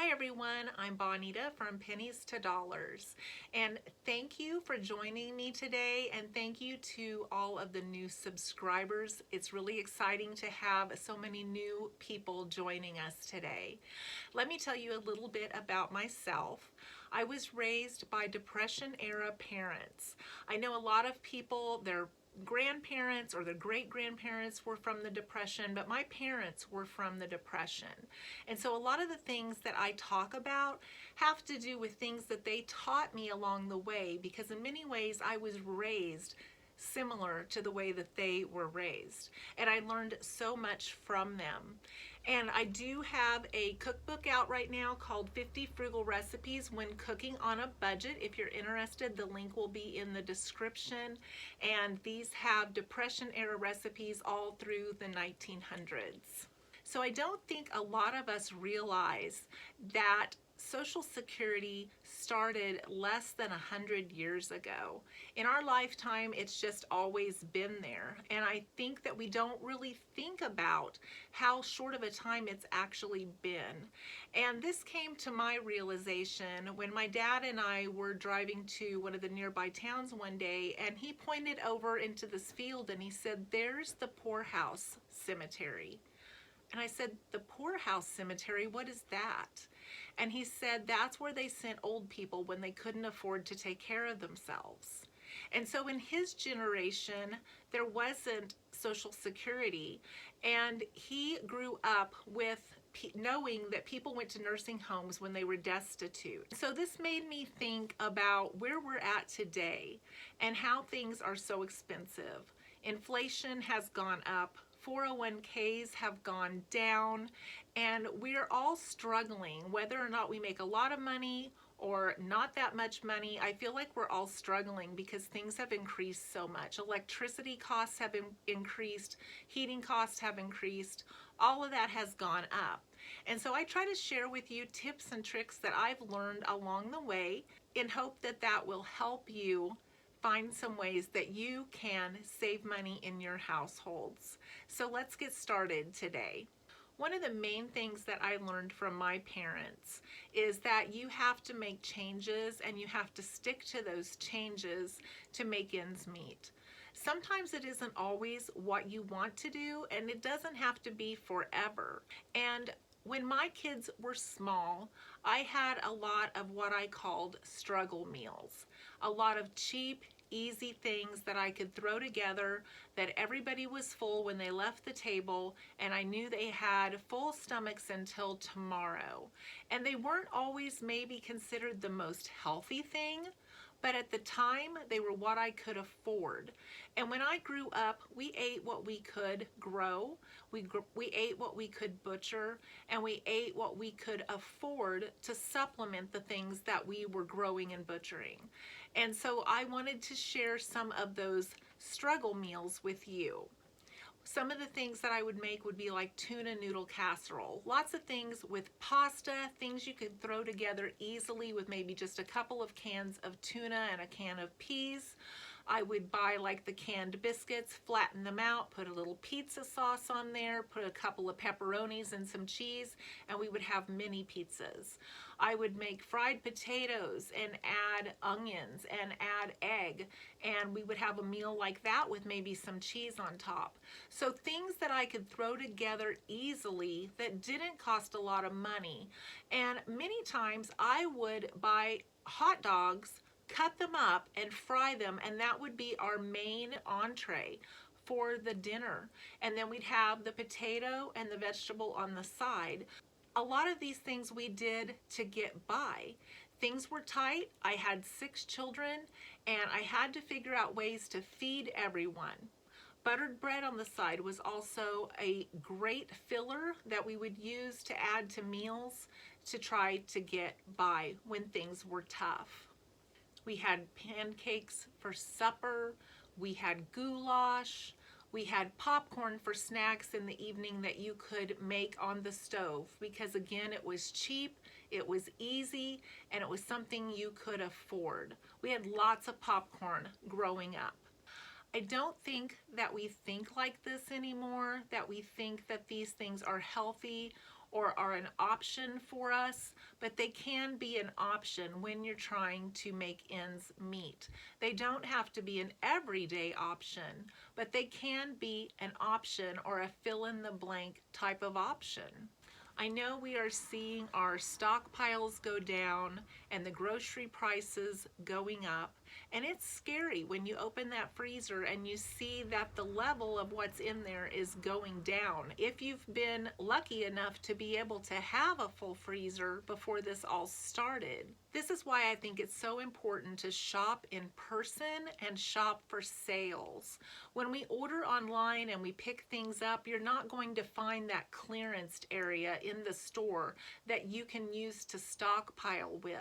Hi everyone, I'm Bonita from Pennies to Dollars, and thank you for joining me today, and thank you to all of the new subscribers. It's really exciting to have so many new people joining us today. Let me tell you a little bit about myself. I was raised by Depression era parents. I know a lot of people, their grandparents or their great grandparents were from the Depression, but my parents were from the Depression. And so a lot of the things that I talk about have to do with things that they taught me along the way, because in many ways I was raised similar to the way that they were raised. And I learned so much from them. And I do have a cookbook out right now called 50 Frugal Recipes When Cooking on a Budget. If you're interested, the link will be in the description. And these have Depression era recipes all through the 1900s. So I don't think a lot of us realize that Social Security started less than 100 years ago. In our lifetime, it's just always been there. And I think that we don't really think about how short of a time it's actually been. And this came to my realization when my dad and I were driving to one of the nearby towns one day, and he pointed over into this field and he said, "There's the poorhouse cemetery." And I said, "The poorhouse cemetery, what is that?" And he said, "That's where they sent old people when they couldn't afford to take care of themselves." And so in his generation, there wasn't Social Security, and he grew up with knowing that people went to nursing homes when they were destitute. So this made me think about where we're at today and how things are so expensive. Inflation has gone up, 401ks have gone down, and we're all struggling. Whether or not we make a lot of money or not that much money, I feel like we're all struggling because things have increased so much. Electricity costs have increased, heating costs have increased, all of that has gone up. And so I try to share with you tips and tricks that I've learned along the way in hope that that will help you find some ways that you can save money in your households. So let's get started today. One of the main things that I learned from my parents is that you have to make changes and you have to stick to those changes to make ends meet. Sometimes it isn't always what you want to do, and it doesn't have to be forever. And when my kids were small, I had a lot of what I called struggle meals. A lot of cheap, easy things that I could throw together that everybody was full when they left the table, and I knew they had full stomachs until tomorrow. And they weren't always maybe considered the most healthy thing, but at the time they were what I could afford. And when I grew up, we ate what we could grow, we ate what we could butcher, and we ate what we could afford to supplement the things that we were growing and butchering. And so I wanted to share some of those struggle meals with you. Some of the things that I would make would be like tuna noodle casserole. Lots of things with pasta, things you could throw together easily with maybe just a couple of cans of tuna and a can of peas. I would buy like the canned biscuits, flatten them out, put a little pizza sauce on there, put a couple of pepperonis and some cheese, and we would have mini pizzas. I would make fried potatoes and add onions and add egg, and we would have a meal like that with maybe some cheese on top. So things that I could throw together easily that didn't cost a lot of money. And many times I would buy hot dogs, cut them up and fry them, and that would be our main entree for the dinner. And then we'd have the potato and the vegetable on the side. A lot of these things we did to get by. Things were tight. I had 6 children, and I had to figure out ways to feed everyone. Buttered bread on the side was also a great filler that we would use to add to meals to try to get by when things were tough. We had pancakes for supper, we had goulash, we had popcorn for snacks in the evening that you could make on the stove because again, it was cheap, it was easy, and it was something you could afford. We had lots of popcorn growing up. I don't think that we think like this anymore, that we think that these things are healthy or are an option for us, but they can be an option when you're trying to make ends meet. They don't have to be an everyday option, but they can be an option or a fill in the blank type of option. I know we are seeing our stockpiles go down and the grocery prices going up, and it's scary when you open that freezer and you see that the level of what's in there is going down. If you've been lucky enough to be able to have a full freezer before this all started. This is why I think it's so important to shop in person and shop for sales. When we order online and we pick things up, you're not going to find that clearance area in the store that you can use to stockpile with.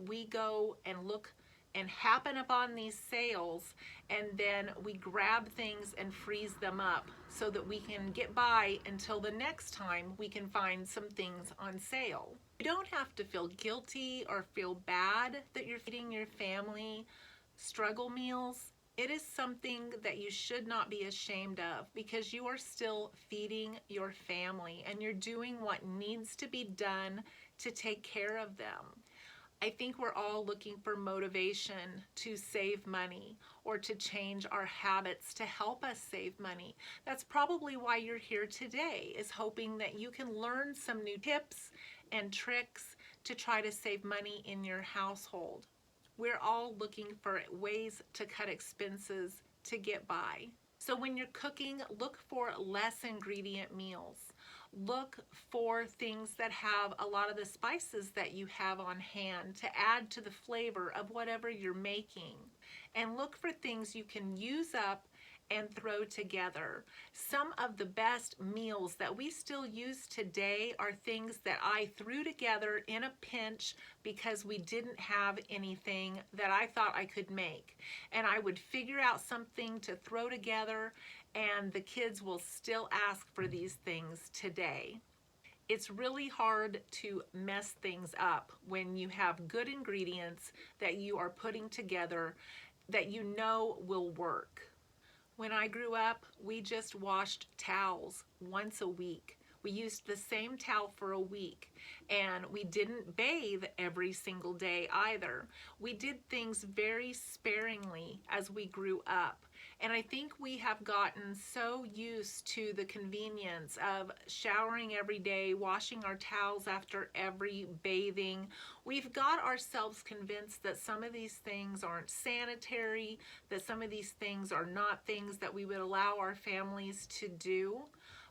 We go and look and happen upon these sales, and then we grab things and freeze them up so that we can get by until the next time we can find some things on sale. You don't have to feel guilty or feel bad that you're feeding your family struggle meals. It is something that you should not be ashamed of, because you are still feeding your family and you're doing what needs to be done to take care of them. I think we're all looking for motivation to save money or to change our habits to help us save money. That's probably why you're here today, is hoping that you can learn some new tips and tricks to try to save money in your household. We're all looking for ways to cut expenses to get by. So when you're cooking, look for less ingredient meals. Look for things that have a lot of the spices that you have on hand to add to the flavor of whatever you're making. And look for things you can use up and throw together. Some of the best meals that we still use today are things that I threw together in a pinch because we didn't have anything that I thought I could make. And I would figure out something to throw together, and the kids will still ask for these things today. It's really hard to mess things up when you have good ingredients that you are putting together that you know will work. When I grew up, we just washed towels once a week. We used the same towel for a week, and we didn't bathe every single day either. We did things very sparingly as we grew up. And I think we have gotten so used to the convenience of showering every day, washing our towels after every bathing. We've got ourselves convinced that some of these things aren't sanitary, that some of these things are not things that we would allow our families to do.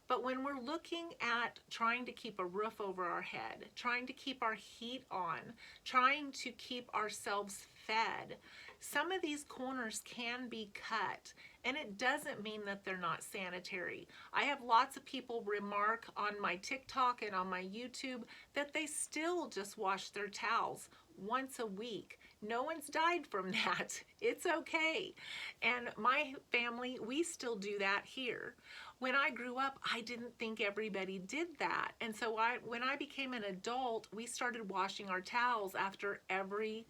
But when we're looking at trying to keep a roof over our head, trying to keep our heat on, trying to keep ourselves fed, some of these corners can be cut, and it doesn't mean that they're not sanitary. I have lots of people remark on my TikTok and on my YouTube that they still just wash their towels once a week. No one's died from that. It's okay. And my family, we still do that here. When I grew up, I didn't think everybody did that. And so when I became an adult, we started washing our towels after every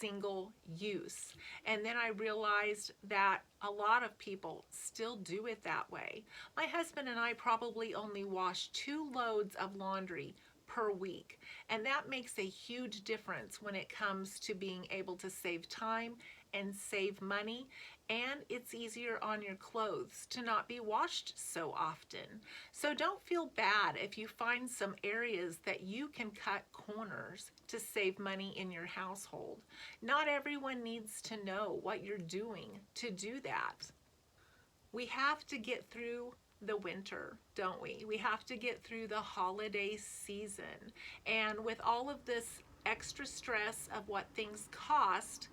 single use. And then I realized that a lot of people still do it that way. My husband and I probably only wash 2 loads of laundry per week. And that makes a huge difference when it comes to being able to save time and save money. And it's easier on your clothes to not be washed so often. So don't feel bad if you find some areas that you can cut corners to save money in your household. Not everyone needs to know what you're doing to do that. We have to get through the winter, don't we? We have to get through the holiday season. And with all of this extra stress of what things cost,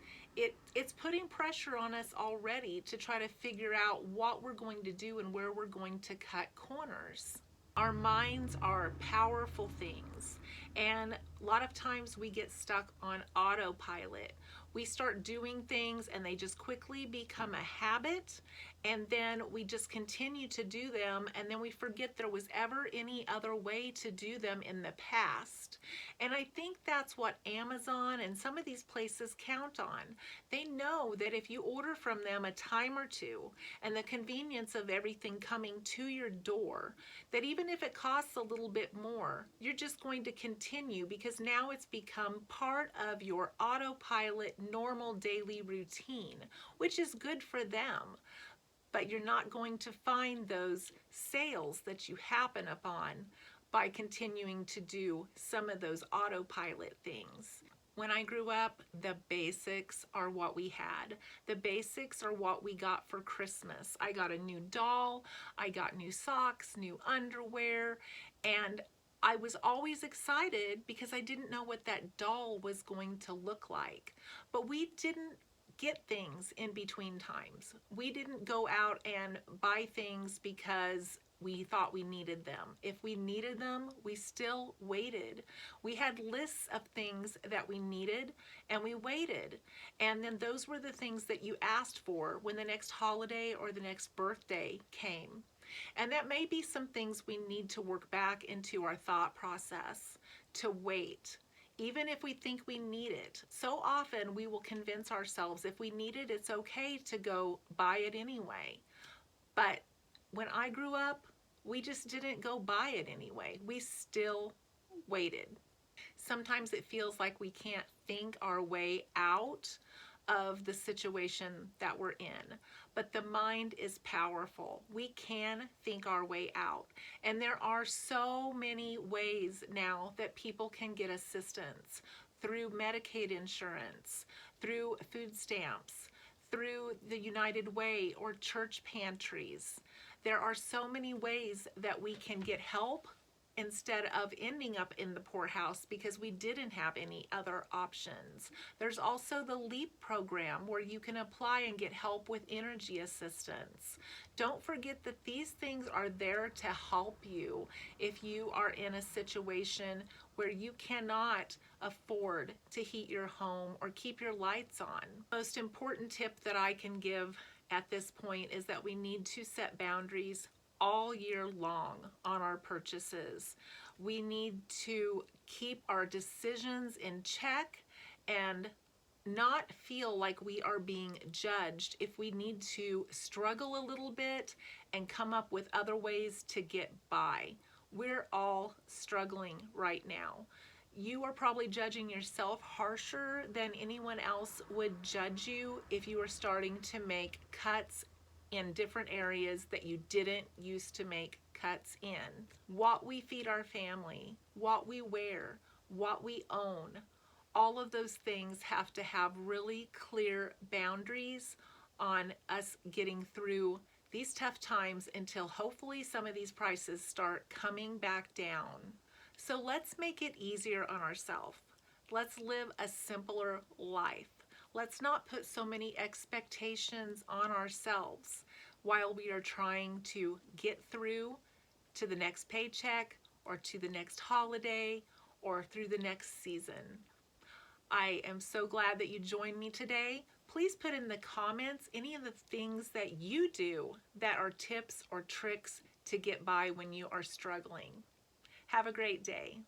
it's putting pressure on us already to try to figure out what we're going to do and where we're going to cut corners. Our minds are powerful things, and a lot of times we get stuck on autopilot. We start doing things and they just quickly become a habit, and then we just continue to do them, and then we forget there was ever any other way to do them in the past. And I think that's what Amazon and some of these places count on. They know that if you order from them a time or two and the convenience of everything coming to your door, that even if it costs a little bit more, you're just going to continue because now it's become part of your autopilot normal daily routine, which is good for them. But you're not going to find those sales that you happen upon by continuing to do some of those autopilot things. When I grew up, the basics are what we had. The basics are what we got for Christmas. I got a new doll, I got new socks, new underwear, and I was always excited because I didn't know what that doll was going to look like. But we didn't get things in between times. We didn't go out and buy things because we thought we needed them. If we needed them, we still waited. We had lists of things that we needed and we waited. And then those were the things that you asked for when the next holiday or the next birthday came. And that may be some things we need to work back into our thought process to wait. Even if we think we need it. So often we will convince ourselves if we need it, it's okay to go buy it anyway. But when I grew up, we just didn't go buy it anyway. We still waited. Sometimes it feels like we can't think our way out of the situation that we're in. But the mind is powerful. We can think our way out. And there are so many ways now that people can get assistance through Medicaid insurance, through food stamps, through the United Way or church pantries. There are so many ways that we can get help instead of ending up in the poorhouse because we didn't have any other options. There's also the LEAP program where you can apply and get help with energy assistance. Don't forget that these things are there to help you if you are in a situation where you cannot afford to heat your home or keep your lights on. Most important tip that I can give at this point is that we need to set boundaries all year long on our purchases. We need to keep our decisions in check and not feel like we are being judged if we need to struggle a little bit and come up with other ways to get by. We're all struggling right now. You are probably judging yourself harsher than anyone else would judge you if you are starting to make cuts in different areas that you didn't used to make cuts in. What we feed our family, what we wear, what we own, all of those things have to have really clear boundaries on us getting through these tough times until hopefully some of these prices start coming back down. So let's make it easier on ourselves. Let's live a simpler life. Let's not put so many expectations on ourselves while we are trying to get through to the next paycheck or to the next holiday or through the next season. I am so glad that you joined me today. Please put in the comments any of the things that you do that are tips or tricks to get by when you are struggling. Have a great day.